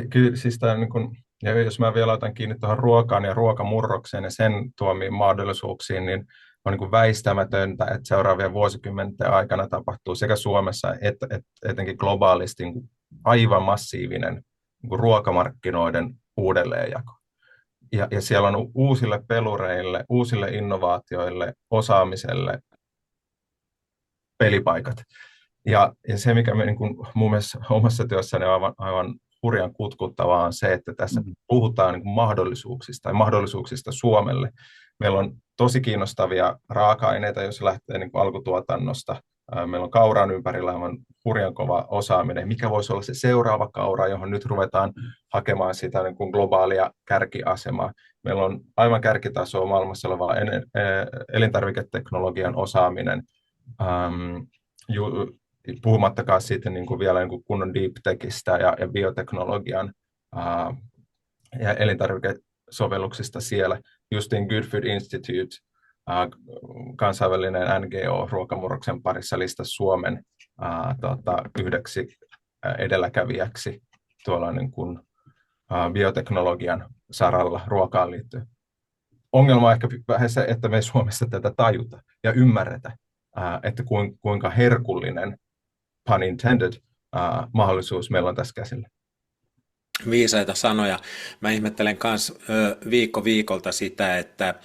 Kyllä, siis tämä niin kuin, ja jos mä vielä otan kiinni tuohon ruokaan ja ruokamurrokseen ja sen tuomiin mahdollisuuksiin, niin on niin kuin väistämätöntä, että seuraavien vuosikymmenten aikana tapahtuu sekä Suomessa että etenkin globaalisti niin kuin aivan massiivinen niin kuin ruokamarkkinoiden uudelleenjako. Ja siellä on uusille pelureille, uusille innovaatioille, osaamiselle pelipaikat. Ja se, mikä me niin kuin mun mielestä omassa työssäni on aivan hurjan kutkuttavaa, on se, että tässä puhutaan niin kuin mahdollisuuksista ja mahdollisuuksista Suomelle. Meillä on tosi kiinnostavia raaka-aineita, jos lähtee niin kuin alkutuotannosta. Meillä on kauran ympärillä aivan hurjan kova osaaminen. Mikä voisi olla se seuraava kaura, johon nyt ruvetaan hakemaan sitä niin kuin globaalia kärkiasemaa. Meillä on aivan kärkitasoa maailmassa oleva elintarviketeknologian osaaminen. Puhumattakaan siitä niin kuin vielä niin kuin kunnon deep techistä ja bioteknologian ja elintarvikesovelluksista siellä. Justin Good Food Institute, kansainvälinen NGO ruokamurroksen parissa listasi Suomen yhdeksi edelläkävijäksi tuolla niin kuin, bioteknologian saralla ruokaan liittyen. Ongelma on ehkä vähän se, että me ei Suomessa tätä tajuta ja ymmärretä, että kuinka herkullinen, pun intended, mahdollisuus meillä on tässä käsillä. Viisaita sanoja. Mä ihmettelen myös viikko viikolta sitä, että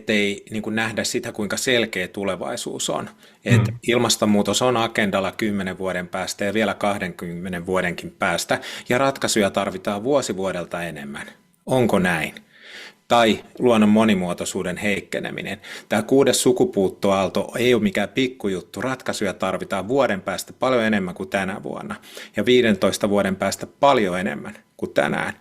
ei niin kuin nähdä sitä, kuinka selkeä tulevaisuus on. Että ilmastonmuutos on agendalla 10 vuoden päästä ja vielä 20 vuodenkin päästä, ja ratkaisuja tarvitaan vuosi vuodelta enemmän. Onko näin? Tai luonnon monimuotoisuuden heikkeneminen. Tämä 6. sukupuuttoaalto ei ole mikään pikkujuttu. Ratkaisuja tarvitaan vuoden päästä paljon enemmän kuin tänä vuonna ja 15 vuoden päästä paljon enemmän kuin tänään.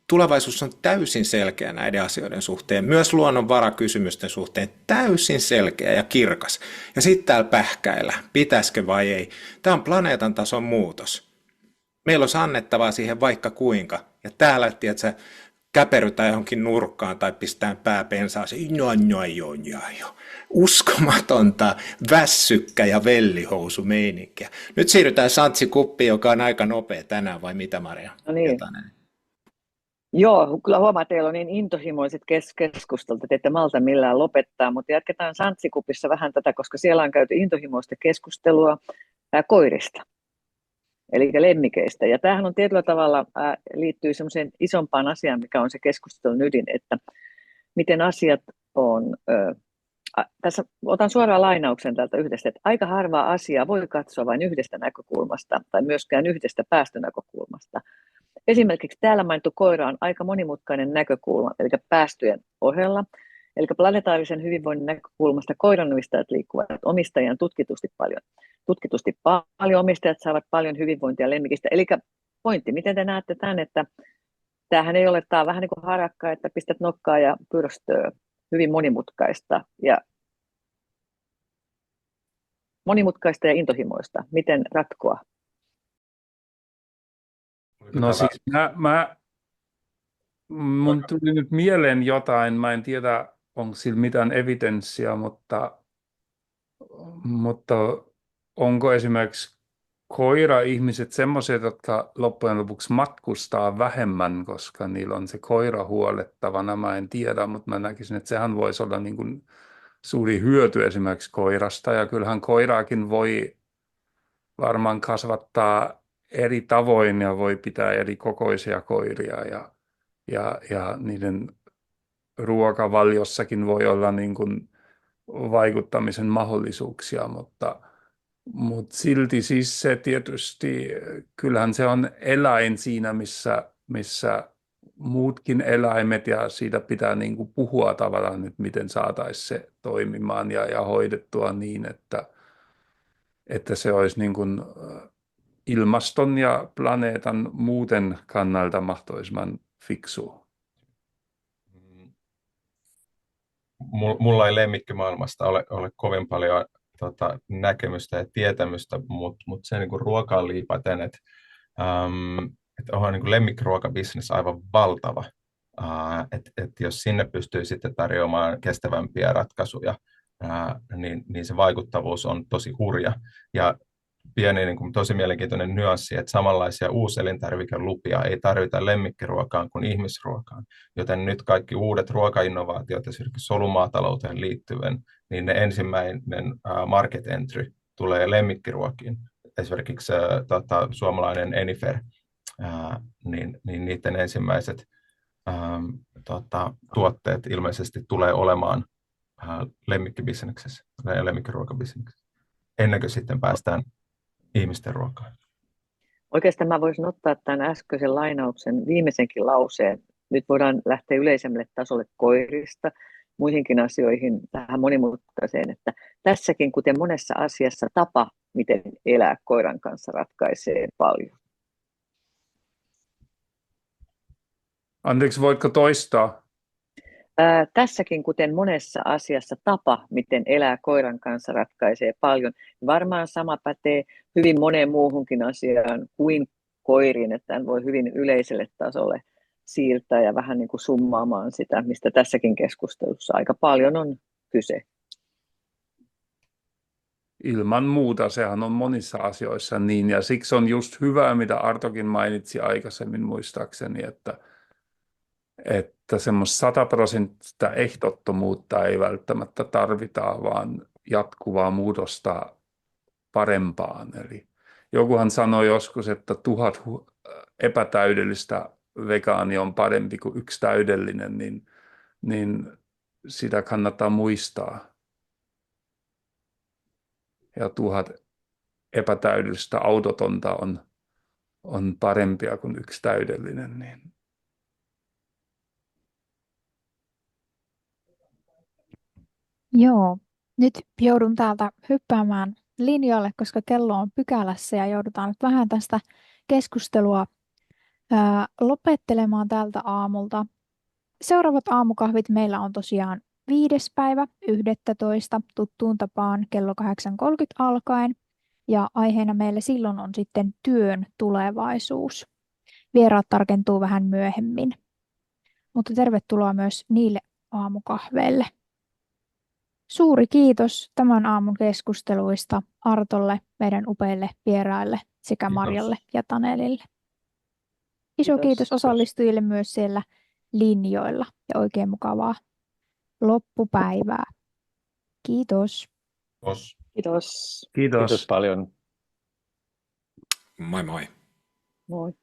Tulevaisuus on täysin selkeä näiden asioiden suhteen, myös luonnonvarakysymysten suhteen täysin selkeä ja kirkas. Ja sitten täällä pähkäillä, pitäisikö vai ei. Tämä on planeetan tason muutos. Meillä olisi annettavaa siihen vaikka kuinka. Ja täällä, tiedätkö, käperytään johonkin nurkkaan tai pistään pää pensaaseen. Uskomatonta vässykkä- ja vellihousumeininkiä. Nyt siirrytään Santsi-kuppiin, joka on aika nopea tänään, vai mitä, Maria? No niin. Joo, kyllä huomaa, että teillä on niin intohimoiset keskustelut, että ette malta millään lopettaa, mutta jatketaan Santsikupissa vähän tätä, koska siellä on käyty intohimoista keskustelua koirista, eli lemmikeistä. Ja tämähän on tietyllä tavalla liittyy semmoiseen isompaan asiaan, mikä on se keskustelun ydin, että miten asiat on. Tässä otan suoraan lainauksen tältä yhdestä, että aika harvaa asiaa voi katsoa vain yhdestä näkökulmasta tai myöskään yhdestä päästönäkökulmasta. Esimerkiksi täällä mainittu koira on aika monimutkainen näkökulma, eli päästöjen ohella. Eli planetaarisen hyvinvoinnin näkökulmasta koiranomistajat liikkuvat omistajien tutkitusti paljon. Omistajat saavat paljon hyvinvointia lemmikistä. Eli pointti, miten te näette tämän, että tämähän ei ole, tämä on vähän niin kuin harakka, että pistät nokkaa ja pyrstöä, hyvin monimutkaista ja intohimoista. Miten ratkoa? No siis mun tuli nyt mieleen jotain, mä en tiedä, onko sillä mitään evidenssiä, mutta onko esimerkiksi koira-ihmiset semmoiset, jotka loppujen lopuksi matkustaa vähemmän, koska niillä on se koira huolettavana, mä en tiedä, mutta mä näkisin, että sehän voisi olla niin kuin suuri hyöty esimerkiksi koirasta, ja kyllähän koiraakin voi varmaan kasvattaa eri tavoin ja voi pitää eri kokoisia koiria ja niiden ruokavaliossakin voi olla niin kuin vaikuttamisen mahdollisuuksia, mutta silti siis se tietysti, kyllähän se on eläin siinä, missä muutkin eläimet ja siitä pitää niin kuin puhua tavallaan nyt, miten saataisiin se toimimaan ja hoidettua niin, että se olisi niin kuin ilmaston ja planeetan muuten kannalta mahdollisimman fiksua. Mulla ei lemmikkimaailmasta ole kovin paljon näkemystä ja tietämystä, mutta se niin kuin ruokaan liipaten, että onhan niin kuin lemmikkiruokabisnes aivan valtava. Jos sinne pystyy sitten tarjoamaan kestävämpiä ratkaisuja, niin se vaikuttavuus on tosi hurja. Ja pieni niin kuin tosi mielenkiintoinen nyanssi, että samanlaisia uuselintarvikelupia ei tarvita lemmikkiruokaan kuin ihmisruokaan. Joten nyt kaikki uudet ruokainnovaatiot, esimerkiksi solumaatalouteen liittyen, niin ne ensimmäinen market entry tulee lemmikkiruokiin. Esimerkiksi suomalainen Enifer, niin niiden ensimmäiset tuotteet ilmeisesti tulee olemaan lemmikkibisneksessä, lemmikkiruokabisneksessä, ennen kuin sitten päästään ihmisten ruokaan. Oikeastaan mä voisin ottaa tämän äskeisen lainauksen viimeisenkin lauseen. Nyt voidaan lähteä yleisemmälle tasolle koirista, muihinkin asioihin, tähän monimutkaiseen, että tässäkin, kuten monessa asiassa, tapa, miten elää koiran kanssa, ratkaisee paljon. Anteeksi, voitko toistaa? Tässäkin, kuten monessa asiassa, tapa, miten elää koiran kanssa, ratkaisee paljon. Varmaan sama pätee hyvin moneen muuhunkin asiaan kuin koiriin, että tämän voi hyvin yleiselle tasolle siirtää ja vähän niin kuin summaamaan sitä, mistä tässäkin keskustelussa aika paljon on kyse. Ilman muuta, sehän on monissa asioissa niin, ja siksi on just hyvä, mitä Artokin mainitsi aikaisemmin muistaakseni, että semmoista 100% ehdottomuutta ei välttämättä tarvita, vaan jatkuvaa muutosta parempaan. Eli jokuhan sanoi joskus, että 1000 epätäydellistä vegaania on parempi kuin 1 täydellinen, niin sitä kannattaa muistaa. Ja 1000 epätäydellistä autotonta on parempia kuin 1 täydellinen. Niin. Joo, nyt joudun täältä hyppäämään linjoille, koska kello on pykälässä ja joudutaan nyt vähän tästä keskustelua lopettelemaan tältä aamulta. Seuraavat aamukahvit meillä on tosiaan 5.11. tuttuun tapaan kello 8.30 alkaen. Ja aiheena meillä silloin on sitten työn tulevaisuus. Vieraat tarkentuu vähän myöhemmin. Mutta tervetuloa myös niille aamukahveille. Suuri kiitos tämän aamun keskusteluista Artolle, meidän upeille vieraille sekä Kiitos. Marjalle ja Tanelille. Iso kiitos osallistujille myös siellä linjoilla ja oikein mukavaa loppupäivää. Kiitos. Kiitos. Kiitos. Kiitos. Kiitos paljon. Moi moi. Moi.